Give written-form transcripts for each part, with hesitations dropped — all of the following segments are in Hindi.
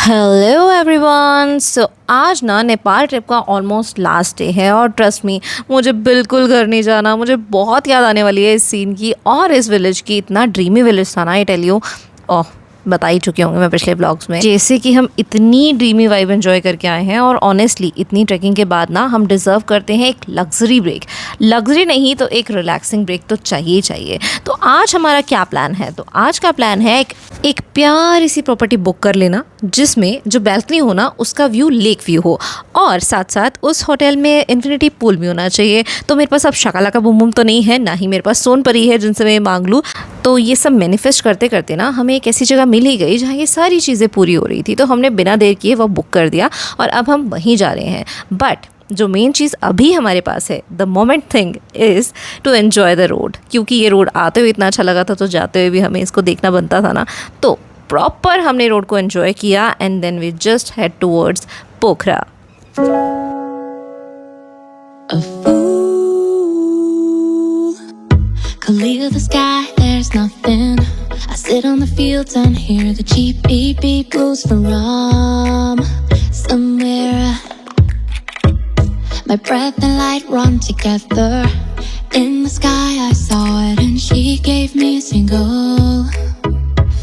Hello everyone. आज ना नेपाल ट्रिप का ऑलमोस्ट लास्ट डे है और ट्रस्ट मी, मुझे बिल्कुल घर नहीं जाना। मुझे बहुत याद आने वाली है इस सीन की और इस विलेज की। इतना ड्रीमी विलेज था ना, आई टेल यू। ओह, बता ही चुकी होंगी मैं पिछले ब्लॉग्स में, जैसे कि हम इतनी ड्रीमी वाइब एंजॉय करके आए हैं। और ऑनेस्टली इतनी ट्रैकिंग के बाद ना हम डिजर्व करते हैं एक लग्जरी ब्रेक। लग्जरी नहीं तो एक रिलैक्सिंग ब्रेक तो चाहिए ही चाहिए। तो आज हमारा क्या प्लान है? तो आज का प्लान है एक प्यारी सी प्रॉपर्टी बुक कर लेना, जिसमें जो बैल्कनी हो ना उसका व्यू लेक व्यू हो, और साथ साथ उस होटल में इन्फिनिटी पूल भी होना चाहिए। तो मेरे पास अब शकाला का बुम बुम तो नहीं है, ना ही मेरे पास सोन परी है जिनसे मैं मांग लूँ। तो ये सब मैनिफेस्ट करते करते ना हमें एक ऐसी जगह मिल ही गई जहाँ ये सारी चीज़ें पूरी हो रही थी। तो हमने बिना देर किए वो बुक कर दिया और अब हम वहीं जा रहे हैं। बट जो मेन चीज़ अभी हमारे पास है, the moment thing is to enjoy the road. क्योंकि ये रोड आते हुए इतना अच्छा लगा था, तो जाते हुए भी हमें इसको देखना बनता था ना। तो प्रॉपर हमने रोड को एन्जॉय किया and then we just head towards Pokhara. A fool could leave the sky, there's nothing. I sit on the fields and hear the cheap beep beep blues from somewhere. My breath and light run together. In the sky I saw it and she gave me a single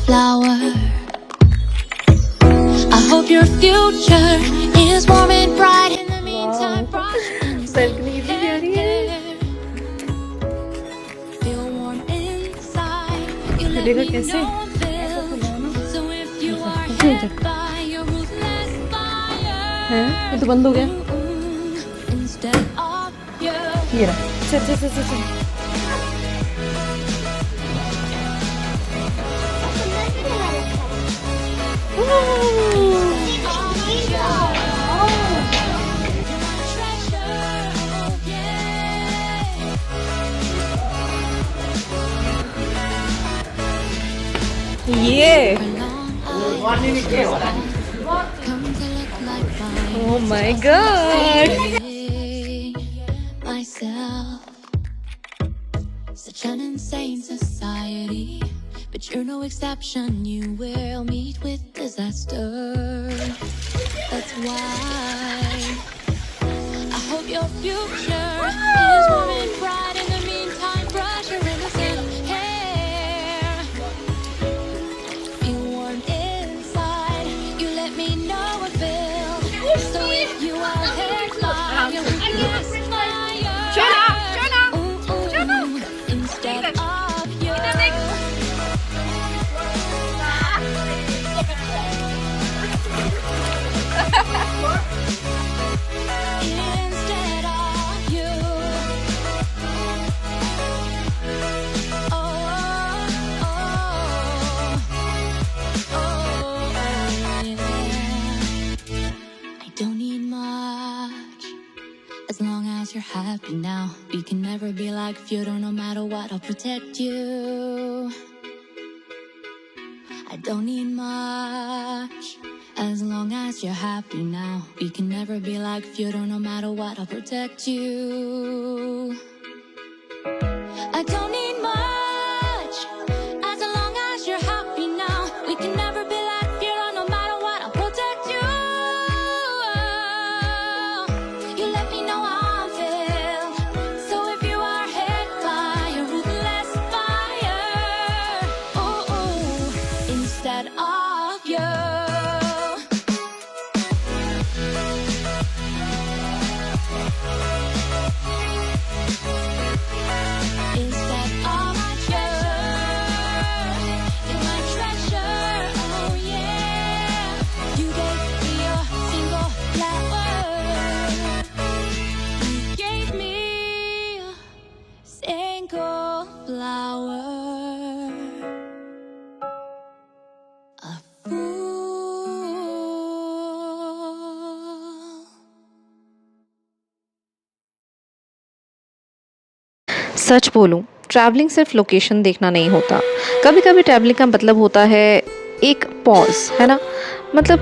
flower. I hope your future is warm and bright. In the meantime, brush balcony भी प्यारी है। feel warm inside. You let देखो me कैसे? know I'm filled. So if you are hit by your ruthless fire, है ये तो बंद हो गया। instead of you. ये रहा। चल चल चल चल चल। ये oh my God. Myself, such an insane society, but you're no exception. You will meet with disaster. That's why I hope your future is warm and bright. In the meantime, brush your innocent hair. Feel warm inside. You let me know I feel. So if you are hurt by your weakness, fire. Instead of you. Instead of you. Oh, oh, oh, yeah. I don't need much, as long as you're happy now. We can never be like feudal, no matter what, I'll protect you. I don't need much, as long as you're happy now. We can never be like feudal, no matter what, I'll protect you. I don't need much, as long as you're happy now. We can never be like feudal, no matter what, I'll protect you. You let me know how I feel. So if you are hit by a ruthless fire, instead of you. Instead of you, you're my treasure. Oh yeah, you gave me a single flower. You gave me a single flower. A fool. सच बोलूं, ट्रैवलिंग सिर्फ लोकेशन देखना नहीं होता। कभी कभी ट्रैवलिंग का मतलब होता है एक पॉज, है ना। मतलब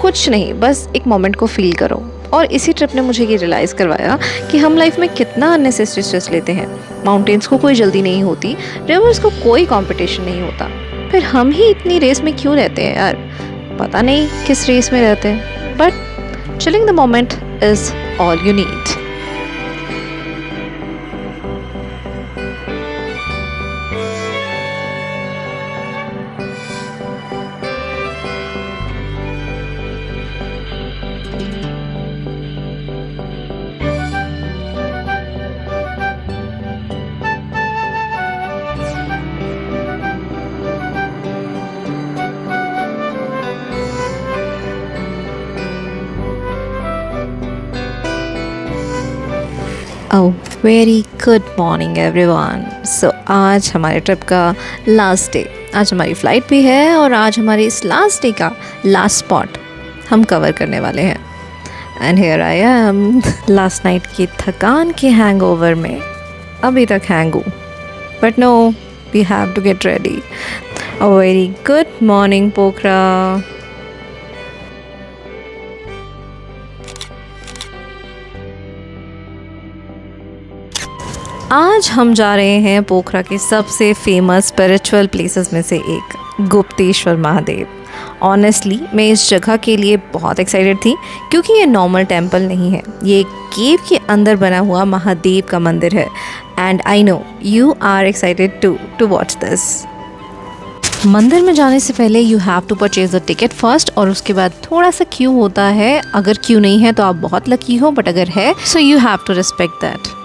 कुछ नहीं, बस एक मोमेंट को फील करो। और इसी ट्रिप ने मुझे ये रियलाइज़ करवाया कि हम लाइफ में कितना अननेसेसरी स्ट्रेस लेते हैं। माउंटेन्स को कोई जल्दी नहीं होती, रिवर्स को कोई कंपटीशन नहीं होता, फिर हम ही इतनी रेस में क्यों रहते हैं यार। पता नहीं किस रेस में रहते हैं, but chilling the moment is all you need. Oh, very good morning everyone. So आज हमारे ट्रिप का लास्ट डे, आज हमारी फ़्लाइट भी है और आज हमारी इस लास्ट डे का लास्ट स्पॉट हम कवर करने वाले हैं। And here I am, last night की थकान के हैंगओवर में अभी तक हैंग हूँ, but no, we have to get ready. A very good morning Pokhara. आज हम जा रहे हैं पोखरा के सबसे फेमस स्पिरिचुअल प्लेसेस में से एक, गुप्तेश्वर महादेव। ऑनेस्टली मैं इस जगह के लिए बहुत एक्साइटेड थी क्योंकि ये नॉर्मल टेंपल नहीं है, ये एक केव के अंदर बना हुआ महादेव का मंदिर है। And I know you are excited to watch this. मंदिर में जाने से पहले you have to purchase the ticket first, और उसके बाद थोड़ा सा क्यू होता है। अगर क्यू नहीं है तो आप बहुत लकी हो, बट अगर है so you have to respect that.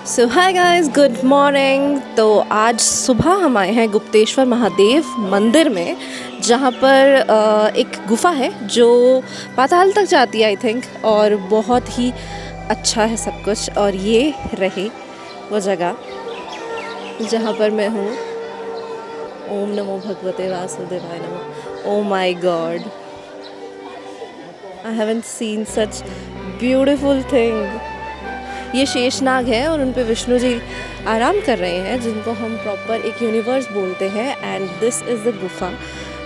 So hi guys, good morning. तो आज सुबह हम आए हैं गुप्तेश्वर महादेव मंदिर में, जहाँ पर एक गुफा है जो पाताल तक जाती है आई थिंक, और बहुत ही अच्छा है सब कुछ। और ये रहे वो जगह जहाँ पर मैं हूँ। ओम नमो भगवते वासुदेवाय नमः। Oh my God, I haven't seen such beautiful thing. ये शेषनाग है और उन पे विष्णु जी आराम कर रहे हैं, जिनको हम प्रॉपर एक यूनिवर्स बोलते हैं। एंड दिस इज़ द गुफा।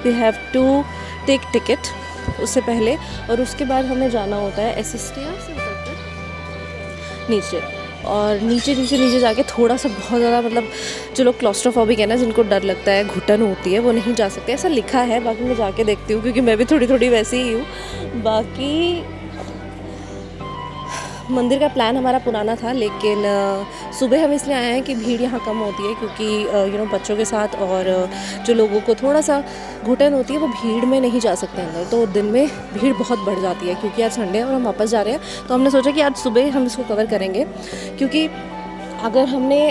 We have to take ticket उससे पहले, और उसके बाद हमें जाना होता है ऐसे स्टेयर से उतरकर नीचे, और नीचे जाके थोड़ा सा बहुत ज़्यादा, मतलब जो लोग क्लॉस्ट्रोफोबिक है ना, जिनको डर लगता है, घुटन होती है, वो नहीं जा सकते, ऐसा लिखा है। बाकी मैं जाके देखती हूँ क्योंकि मैं भी थोड़ी वैसी ही हूँ। बाकी मंदिर का प्लान हमारा पुराना था, लेकिन सुबह हम इसलिए आए हैं कि भीड़ यहाँ कम होती है, क्योंकि बच्चों के साथ और जो लोगों को थोड़ा सा घुटन होती है वो भीड़ में नहीं जा सकते अंदर। तो दिन में भीड़ बहुत बढ़ जाती है, क्योंकि आज संडे है और हम वापस जा रहे हैं। तो हमने सोचा कि आज सुबह हम इसको कवर करेंगे, क्योंकि अगर हमने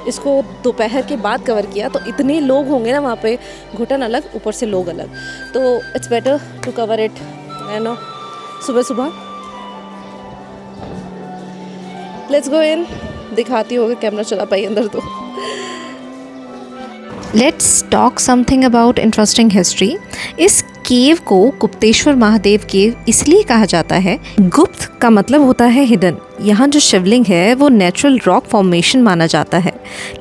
इसको दोपहर के बाद कवर किया तो इतने लोग होंगे ना वहाँ पे, घुटन अलग ऊपर से लोग अलग। तो it's better to cover it सुबह। लेट्स गो इन, दिखाती होगा कैमरा चला पाई अंदर तो। Let's talk something about interesting history. इस केव को गुप्तेश्वर महादेव केव इसलिए कहा जाता है, गुप्त का मतलब होता है हिडन। यहाँ जो शिवलिंग है वो नेचुरल रॉक फॉर्मेशन माना जाता है।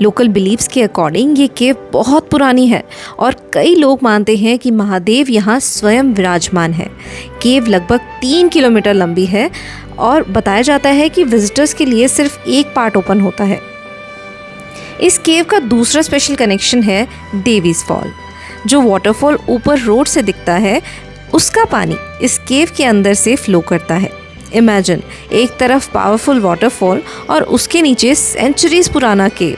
लोकल बिलीव्स के अकॉर्डिंग ये केव बहुत पुरानी है और कई लोग मानते हैं कि महादेव यहाँ स्वयं विराजमान है। केव लगभग 3 किलोमीटर लंबी है और बताया जाता है कि विजिटर्स के लिए सिर्फ एक पार्ट ओपन होता है। इस केव का दूसरा स्पेशल कनेक्शन है देवीज फॉल। जो वाटरफॉल ऊपर रोड से दिखता है, उसका पानी इस केव के अंदर से फ्लो करता है। इमेजिन, एक तरफ पावरफुल वाटरफॉल और उसके नीचे सेंचुरीज पुराना केव।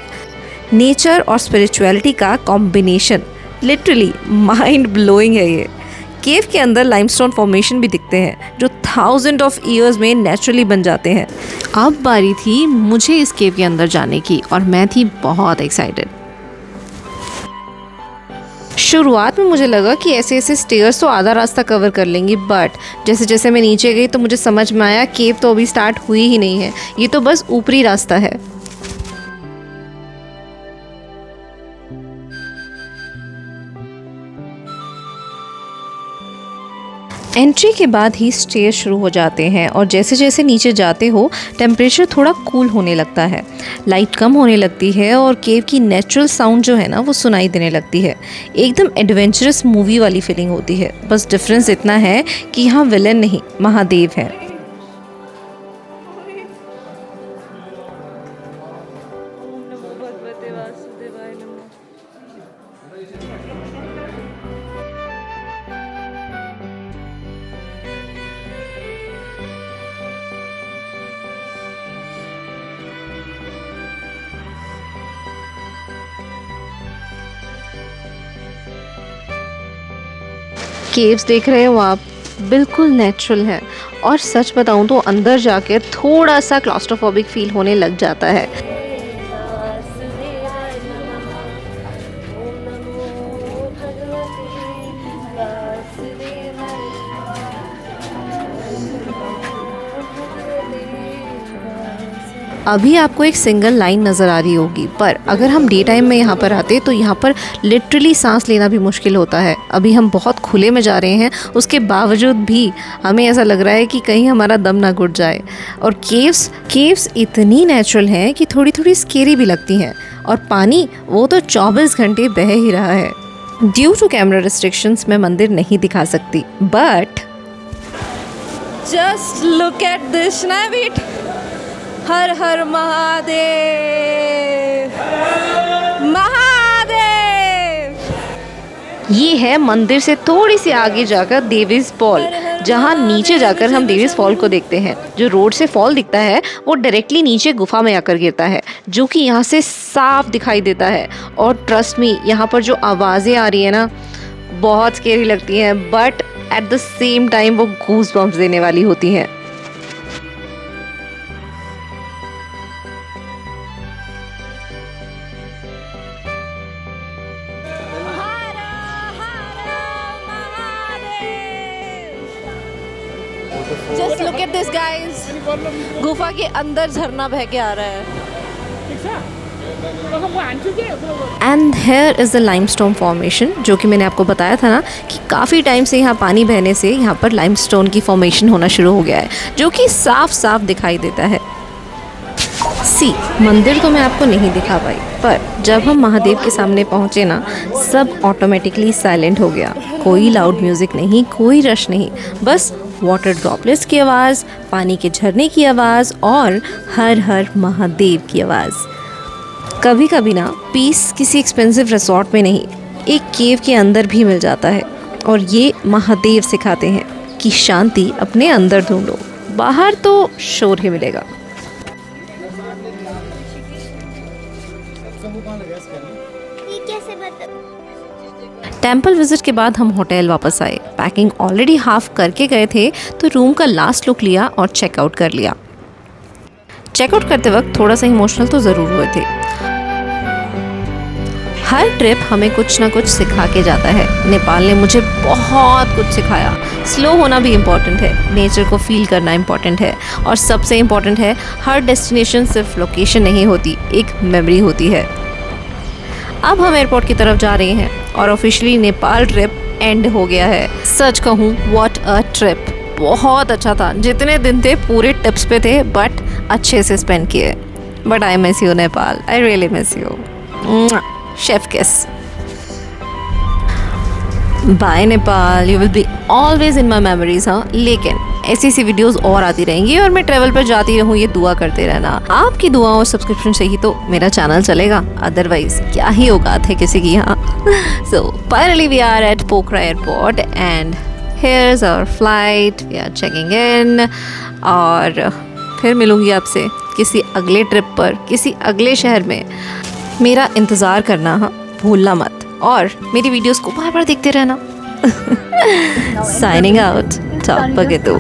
नेचर और स्पिरिचुअलिटी का कॉम्बिनेशन लिटरली माइंड ब्लोइंग है। ये केव के अंदर लाइमस्टोन फॉर्मेशन भी दिखते हैं जो 1000 ऑफ ईयर्स में नेचुरली बन जाते हैं। अब बारी थी मुझे इस केव के अंदर जाने की और मैं थी बहुत एक्साइटेड। शुरुआत में मुझे लगा कि ऐसे स्टेयर्स तो आधा रास्ता कवर कर लेंगी, बट जैसे जैसे मैं नीचे गई तो मुझे समझ में आया केव तो अभी स्टार्ट हुई ही नहीं है, ये तो बस ऊपरी रास्ता है। एंट्री के बाद ही स्टेयर शुरू हो जाते हैं और जैसे जैसे नीचे जाते हो टेम्परेचर थोड़ा कूल होने लगता है, लाइट कम होने लगती है और केव की नेचुरल साउंड जो है ना वो सुनाई देने लगती है। एकदम एडवेंचरस मूवी वाली फीलिंग होती है। बस डिफरेंस इतना है कि यहाँ विलन नहीं, महादेव है। केव्स देख रहे हो आप, बिल्कुल नेचुरल है और सच बताऊं तो अंदर जाकर थोड़ा सा क्लॉस्ट्रोफोबिक फील होने लग जाता है। अभी आपको एक सिंगल लाइन नज़र आ रही होगी, पर अगर हम डे टाइम में यहाँ पर आते तो यहाँ पर लिटरली सांस लेना भी मुश्किल होता है। अभी हम बहुत खुले में जा रहे हैं, उसके बावजूद भी हमें ऐसा लग रहा है कि कहीं हमारा दम ना घुट जाए। और केव्स इतनी नेचुरल हैं कि थोड़ी थोड़ी स्केरी भी लगती हैं। और पानी वो तो 24 घंटे बह ही रहा है। ड्यू टू कैमरा रिस्ट्रिक्शंस मैं मंदिर नहीं दिखा सकती, but just look at this snapshot. हर हर महादेव, महादेव। ये है मंदिर से थोड़ी सी आगे जाकर देवीज फॉल, जहाँ नीचे जाकर हम देवीज फॉल को देखते हैं। जो रोड से फॉल दिखता है वो डायरेक्टली नीचे गुफा में आकर गिरता है, जो कि यहाँ से साफ दिखाई देता है। और ट्रस्ट मी, यहाँ पर जो आवाज़ें आ रही है ना, बहुत स्केरी लगती हैं, but at the same time वो गूज़ बम्प्स देने वाली होती हैं। Just look at this guys, गुफा के अंदर झरना बह के आ रहा है। And here is the limestone formation, जो कि मैंने आपको बताया था ना कि काफ़ी टाइम से यहाँ पानी बहने से यहाँ पर लाइमस्टोन की फॉर्मेशन होना शुरू हो गया है, जो कि साफ साफ दिखाई देता है। मंदिर तो मैं आपको नहीं दिखा पाई, पर जब हम महादेव के सामने पहुँचे ना, सब ऑटोमेटिकली साइलेंट हो गया। कोई लाउड म्यूज़िक नहीं, कोई रश नहीं, बस वाटर ड्रॉपलेट्स की आवाज़, पानी के झरने की आवाज़ और हर हर महादेव की आवाज़। कभी कभी ना पीस किसी एक्सपेंसिव रिसोर्ट में नहीं, एक केव के अंदर भी मिल जाता है। और ये महादेव सिखाते हैं कि शांति अपने अंदर ढूंढो, बाहर तो शोर ही मिलेगा। टेम्पल विजिट के बाद हम होटल वापस आए। पैकिंग ऑलरेडी हाफ करके गए थे, तो रूम का लास्ट लुक लिया और चेकआउट कर लिया। चेकआउट करते वक्त थोड़ा सा इमोशनल तो ज़रूर हुए थे। हर ट्रिप हमें कुछ ना कुछ सिखा के जाता है। नेपाल ने मुझे बहुत कुछ सिखाया। स्लो होना भी इम्पॉर्टेंट है, नेचर को फील करना इम्पॉर्टेंट है, और सबसे इम्पॉर्टेंट है हर डेस्टिनेशन सिर्फ लोकेशन नहीं होती, एक मेमोरी होती है। अब हम एयरपोर्ट की तरफ जा रहे हैं और ऑफिशियली नेपाल ट्रिप एंड हो गया है। सच कहूँ, व्हाट अ ट्रिप, बहुत अच्छा था। जितने दिन थे पूरे टिप्स पे थे, बट अच्छे से स्पेंड किए। But I miss you Nepal, I really miss you. Chef kiss. Bye Nepal, you will be always in my memories. हाँ, लेकिन ऐसी वीडियोस और आती रहेंगी और मैं ट्रैवल पर जाती रहूँ, ये दुआ करते रहना। आपकी दुआ और सब्सक्रिप्शन से ही तो मेरा चैनल चलेगा, अदरवाइज क्या ही औकात है किसी की यहाँ। So finally we are at Pokhara airport and here is our flight, we are checking in. और फिर मिलूँगी आपसे किसी अगले ट्रिप पर, किसी अगले शहर में। मेरा इंतज़ार करना हाँ भूलना मत, और मेरी वीडियोस को बार बार देखते रहना। Signing out. Ciao, Pagito.